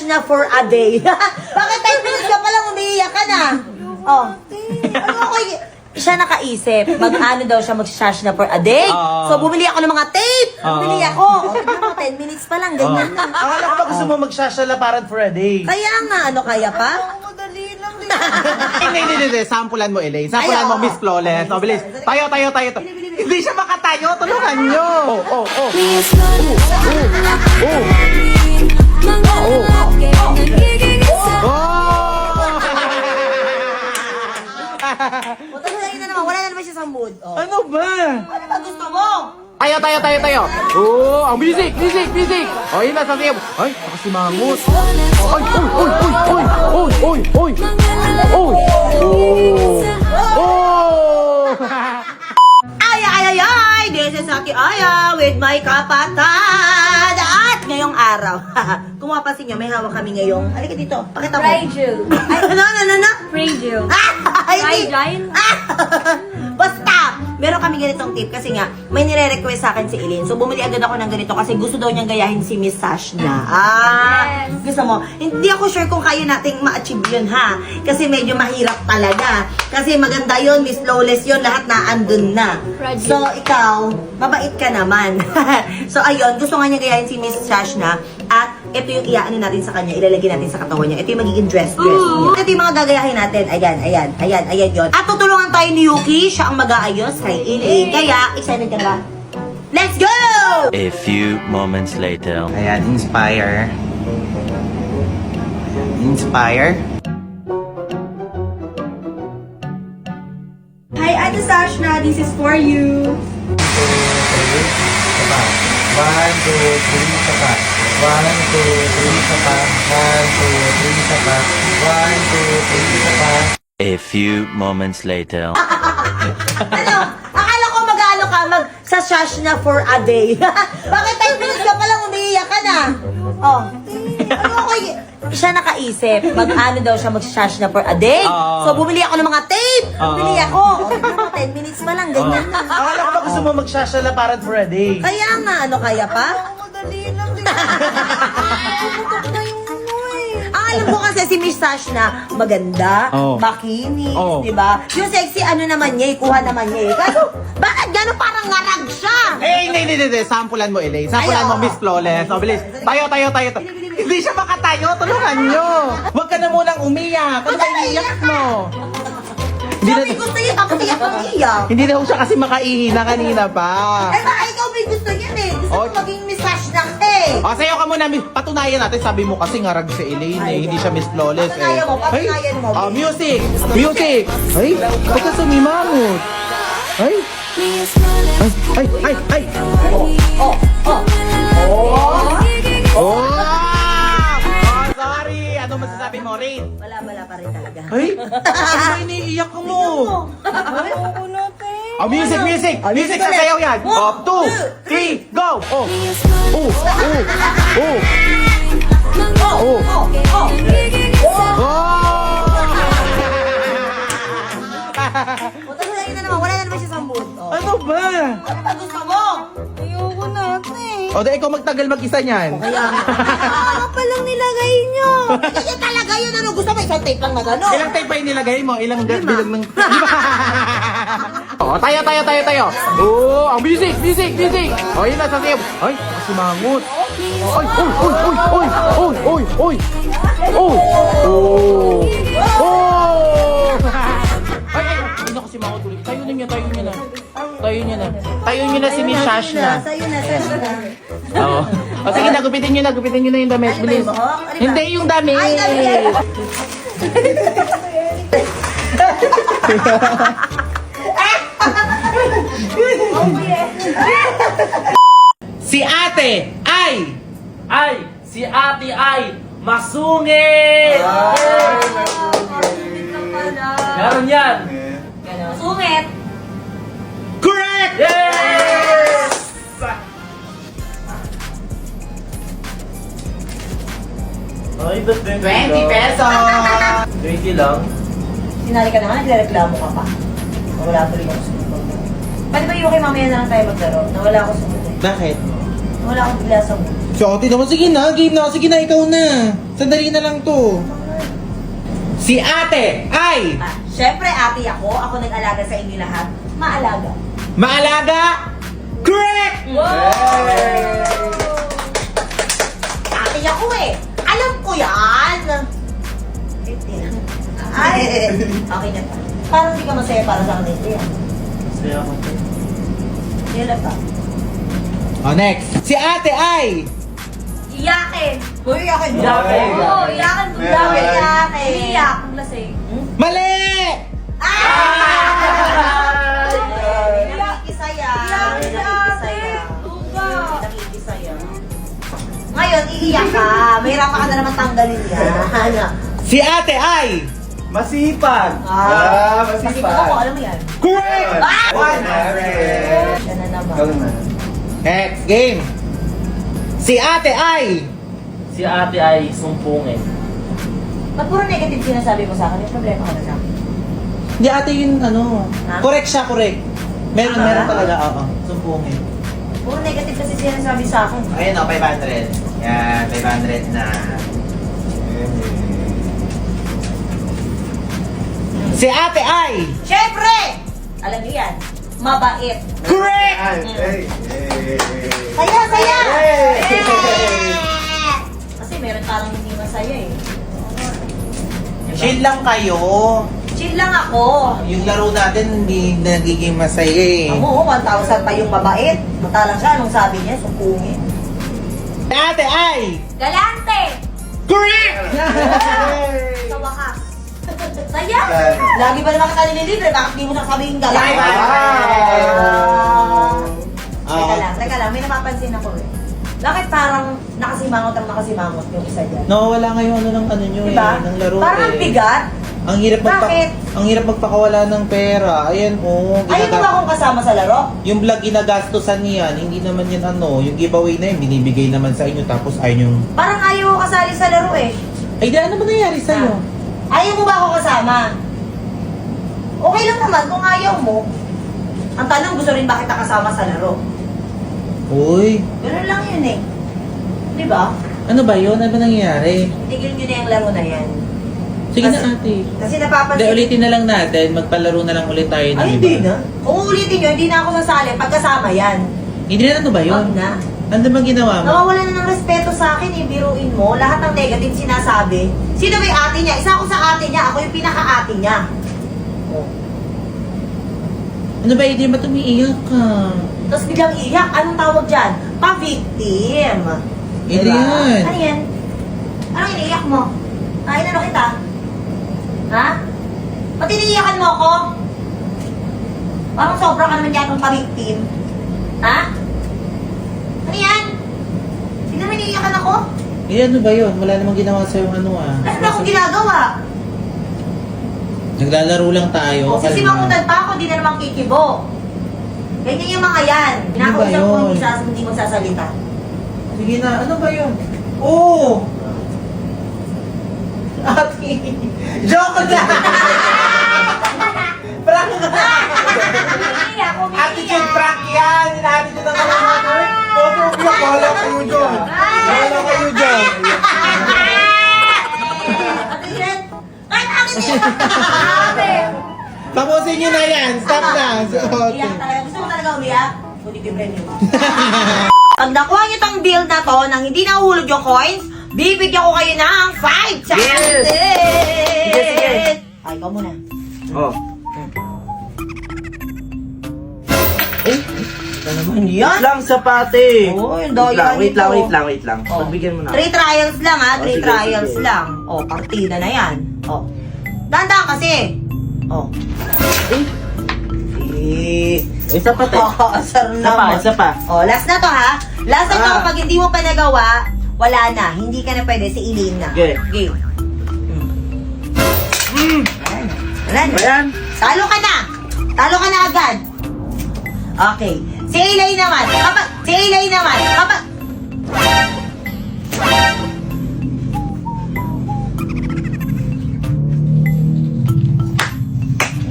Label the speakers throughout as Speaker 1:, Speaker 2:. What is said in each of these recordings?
Speaker 1: na for a day. Bakit 10 minutes ka palang umiiyak ka na? Oh. Ano ako siya nakaisip, mag-ano daw siya mag-charge na for a day. So, bumili ako ng mga tape. Bumili ako. O, tignan mo, 10 minutes pa lang, ganyan lang.
Speaker 2: Akala ko ba gusto mo magsasalaparan for a day?
Speaker 1: Kaya nga, ano kaya pa?
Speaker 3: Madali lang din.
Speaker 2: Hindi. Sampulan mo, Elaine. Sampulan mo, Miss Flawless. O, bilis. Tayo. Hindi siya makatayo. Tulungan nyo.
Speaker 1: O, tayo na naman, wala na naman siya sa mood. O.
Speaker 2: Ano ba?
Speaker 1: Ano ba gusto mo?
Speaker 2: Tayo. Ang music. O, yun na, sasayaw. Ay, nakasimangot.
Speaker 1: Ay! This is Aki Aya with my kapatid. At ngayong araw, kung mapapansin nyo, may hawak kami ngayong, halika dito, pakita mo.
Speaker 3: Fragile.
Speaker 1: Ay, ano?
Speaker 3: Fragile.
Speaker 1: Ay, hindi.
Speaker 3: Fragile?
Speaker 1: Basta, meron kami ganitong tip kasi nga, may nire-request sa akin si Eileen. So, bumili agad ako ng ganito kasi gusto daw niyang gayahin si Miss Sashna.
Speaker 3: Yes.
Speaker 1: Gusto mo? Hindi ako sure kung kaya nating ma-achieve yun, ha? Kasi medyo mahirap talaga. Kasi maganda yun, Miss Flawless yun, lahat na andun na.
Speaker 3: Fragile.
Speaker 1: So, ikaw, mabait ka naman. So, ayun, gusto nga niya gayahin si Miss Sashna at ito yung iaanin natin sa kanya, ilalagay natin sa katawan niya. Ito yung magiging dress niya. Ito yung mga gagayahin natin. Ayan yun. At tutulungan tayo ni Yuki, siya ang mag-aayos kay Eileen. Kaya, excited ka ba? Let's go!
Speaker 4: A few moments later.
Speaker 2: Ayan, inspire.
Speaker 3: Hi, Ate Sashna. This is for you.
Speaker 2: 1, 2, 3, saka. 1, 2, 3, saka. 1, 2, 3, saka. 1, 2, 3, saka.
Speaker 4: A few moments later.
Speaker 1: Ano? Akala ko mag-ano ka, mag-sasash na for a day. Bakit 10 minutes ka palang umiiyak ka na? Oh. Ano ako siya nakaisip, mag-ano daw siya mag-sash na for a day. So, bumili ako ng mga tape. Bumili ako. O, tignan mo, 10 minutes pa lang, ganyan lang.
Speaker 2: Akala ko ba gusto mo magsasalaparan for a day?
Speaker 1: Kaya nga, ano kaya pa?
Speaker 3: Madali lang din.
Speaker 1: Alam ko kasi si Miss Sashna, maganda, makinis, di ba? Yung sexy, ano naman niya, kuha naman niya. Kaso, bakit gano'n parang ngarag siya?
Speaker 2: Hindi. Sampulan mo, Elaine. Sampulan mo, Miss Flawless. O, bilis. Tayo. Hindi siya makatayo. Tulungan nyo. Huwag ka na munang umiyak. Ano ba iniiyak mo?
Speaker 1: Sabi gusto niya, ako iyak ang iyak.
Speaker 2: Hindi daw siya kasi makaihina kanina pa.
Speaker 1: Eh, baka ikaw may gusto niyan eh. Gusto mo maging Miss Sashna ka eh.
Speaker 2: O, sayo ka muna. Patunayan natin. Sabi mo kasi ngarag si Elaine eh. Hindi siya Miss Flawless eh.
Speaker 1: Patunayan mo.
Speaker 2: Music! Ay, huwag ka sumimamot. Ay! Oh! Sorry! Ano masasabi mo, Rain?
Speaker 1: Wala pa rin talaga.
Speaker 2: Ay! Ano ba iniiyak mo? Oh, music! Music sa sayaw yan! 2, 3, go!
Speaker 1: Patunayan na naman, wala na naman siya sa mood.
Speaker 2: Ano ba?
Speaker 1: Ano ba gusto mo?
Speaker 3: Ayoko na, ate.
Speaker 2: O, dahil ikaw magtagal mag-isa niyan.
Speaker 3: Ano pa lang nilagay nyo?
Speaker 1: Kasi talaga yun, ano gusto mo? Isang tape lang na gano'n.
Speaker 2: Ilang tape pa yung nilagay mo? Ilang bilang ng... O, tayo. Ang music! O, yun na, sasayaw. Ay, nakasimangot. Ay, hindi ako simangot ulit. Tayo niyo na si Miss Sashna.
Speaker 1: Sa'yo na.
Speaker 2: Oo. O, sige na, gupitin niyo na yung damit. Bilis. Hindi yung damit.
Speaker 1: Ay, damit.
Speaker 2: Si ate ay
Speaker 5: Si ate ay masungit! Meron yan!
Speaker 3: Sungit.
Speaker 2: correct!
Speaker 5: Yes! Ay, ba't
Speaker 2: 20 pesos!
Speaker 5: 20 lang?
Speaker 1: Sinali ka na nga, nagreklamo ka pa. Wala tuloy yung sumunod. Pwede ba yung kay mamaya na lang tayo maglaro? Nawala ako sa mood eh.
Speaker 2: Bakit?
Speaker 1: Nawala ako bigla sa mood.
Speaker 2: Si ate naman, sige na, game na. Sige na, ikaw na. Sandali na lang to. Si ate ay
Speaker 1: Siyempre, ate ako. Ako nag-alaga sa inyo lahat. Maalaga.
Speaker 2: maalaga. Correct!
Speaker 1: Ate ako eh. Alam ko yan. 50. Ay. Okay na pa. Parang hindi ka masaya para sa akin ito yan.
Speaker 5: Saya ko.
Speaker 1: Yan pa.
Speaker 2: Oh, next. Si ate ay
Speaker 3: Iyakin.
Speaker 1: Uy, iyakin mo.
Speaker 5: Iyakin.
Speaker 3: Oo, iyakin kung dami.
Speaker 1: Iyakin.
Speaker 3: Iyak kung lasing.
Speaker 2: mali!
Speaker 1: Nakikisaya. Nakikisaya.
Speaker 3: Luga.
Speaker 1: Nakikisaya. Ngayon, iiyak ka. Mahirapan ka na naman tanggalin yan.
Speaker 2: Si ate ay
Speaker 5: Masipag.
Speaker 1: Kasi ako, alam mo yan.
Speaker 2: correct!
Speaker 1: Yan na naman.
Speaker 2: Next game. Si ate ay
Speaker 5: Si ate ay sumpungin.
Speaker 1: Ba't puro negative sinasabi mo sa akin? Yung problema ko na sa akin.
Speaker 2: Hindi ate yun ano.
Speaker 1: Ha?
Speaker 2: Correct siya, correct. Meron,
Speaker 1: Ah.
Speaker 2: meron talaga, oo. Sumpungin.
Speaker 1: Puro negative kasi sinasabi sa akin.
Speaker 2: Ayun o, 500. Yan, 500 na. Si ate ay
Speaker 1: Siyempre! Alam niyo yan. Mabait.
Speaker 2: correct!
Speaker 1: Saya, saya!
Speaker 2: Hey!
Speaker 1: Kasi meron parang hindi masaya eh.
Speaker 2: Chill lang kayo.
Speaker 1: Chill lang ako.
Speaker 2: Yung laro natin hindi nagiging masaya eh.
Speaker 1: Amo, 1,000 pa yung mabait. Matalang siya, anong sabi niya? Sumpungin.
Speaker 2: Si ate ay
Speaker 3: Galante.
Speaker 2: correct!
Speaker 1: Sa wakas.
Speaker 3: Saya.
Speaker 1: Lagi ba naman kita nililibre? Bakit di mo sasabihin galang? Teka lang, may napapansin ako eh. Bakit parang nakasimangot yung isa dyan?
Speaker 2: Nawawala nga yung ano ng ano nyo
Speaker 1: Diba?
Speaker 2: eh, ng laro
Speaker 1: Parang ang
Speaker 2: eh.
Speaker 1: bigat.
Speaker 2: Ang hirap
Speaker 1: Bakit?
Speaker 2: ang hirap magpakawala ng pera. Ayan oh,
Speaker 1: Ayaw mo ba akong kasama sa laro?
Speaker 2: yung vlog ginagastosan niyan, hindi naman yan ano, yung giveaway na yun, binibigay naman sa inyo tapos ayaw yung...
Speaker 1: Parang ayaw ko kasali sa laro eh.
Speaker 2: Ay, di ano ba nangyari sa'yo?
Speaker 1: Ayaw mo ba ako kasama? Okay lang naman kung ayaw mo. Ang tanong, gusto rin ba kita kasama sa laro?
Speaker 2: Uy,
Speaker 1: Ganun lang yun eh. Di ba?
Speaker 2: ano ba yun? Ano ba nangyari?
Speaker 1: Tigil nyo na yung laro na yan.
Speaker 2: Sige
Speaker 1: Kasi-
Speaker 2: na ate.
Speaker 1: Kasi
Speaker 2: Hindi,
Speaker 1: napapansin...
Speaker 2: ulitin na lang natin. Magpalaro na lang ulit tayo ng
Speaker 1: Ay,
Speaker 2: iba.
Speaker 1: hindi na. Kung ulitin nyo, hindi na ako sasali. Pagkasama yan.
Speaker 2: Hindi na ano ba yun?
Speaker 1: Wag na.
Speaker 2: Ano bang ginawa mo?
Speaker 1: Nawawala na ng respeto sa akin eh. Biruin mo. Lahat ng negative sinasabi. Sino ba yung ate niya? Isa ako sa ate niya. Ako yung pinaka-ate niya. Oh.
Speaker 2: Ano ba, hindi ba tumiiyak ka?
Speaker 1: Tapos biglang iyak. Anong tawag dyan? Pa-victim.
Speaker 2: Adrian.
Speaker 1: Ano yan? Anong iniiyak mo? Ay, ano kita? Ha? Ba't iniiyakan mo ako? Parang sobra ka naman yatong pa-victim. Ha? Ano yan? Hindi naman iniiyakan ako?
Speaker 2: Eh, ano ba yun? Wala namang ginawa sa'yo ano ah.
Speaker 1: Ano na akong ginagawa?
Speaker 2: Naglalaro lang tayo.
Speaker 1: O, sisimangutan pa ako, di na naman kikibo. Ganyan yung mga yan. Pinakausap
Speaker 2: Ano ba
Speaker 1: ko,
Speaker 2: yun?
Speaker 1: hindi magsasalita.
Speaker 2: Sige na, ano ba yun? Oo! Ate! Joke lang! Prank!
Speaker 3: Iyak.
Speaker 2: Attitude prank yan! Attitude na naman ako eh! Opo, umiyak! Bahala kayo dyan! Bahala kayo dyan!
Speaker 1: Ate Jen, kahit akin yan!
Speaker 2: Tapusin nyo na yan! Stop na! Okay.
Speaker 1: Iyak talaga. Gusto mo talaga umiyak? Kundi libre niyo. Pag nakuha niyo tong build na to, nang hindi nahuhulog yung coins, bibigyan ko kayo ng 5 chances!
Speaker 5: Sige.
Speaker 1: Ay, ikaw muna.
Speaker 5: Oh.
Speaker 1: Ano naman yan?
Speaker 5: Lang sa pati.
Speaker 1: Oo, yung daya
Speaker 5: Wait
Speaker 1: nito.
Speaker 5: wait lang.
Speaker 1: Oh.
Speaker 5: Pagbigyan mo na.
Speaker 1: 3 trials lang ha, 3
Speaker 5: sige,
Speaker 1: trials
Speaker 5: sige.
Speaker 1: lang. Oh, partida na yan. Oh. Dahan kasi. Oh.
Speaker 5: Isa pa te.
Speaker 1: Oh, asar naman.
Speaker 5: Isa pa.
Speaker 1: Oh, last na to ha. Last na to,
Speaker 5: Ah.
Speaker 1: pag hindi mo pa nagawa, wala na. Hindi ka na pwede, si Elaine na.
Speaker 5: Okay.
Speaker 1: Game. Wala na.
Speaker 5: Ayan.
Speaker 1: Talo ka na. Talo ka na agad. Okay. Si Elaine naman. Si Elaine naman.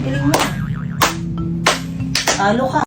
Speaker 1: Galing mo. Talo ka.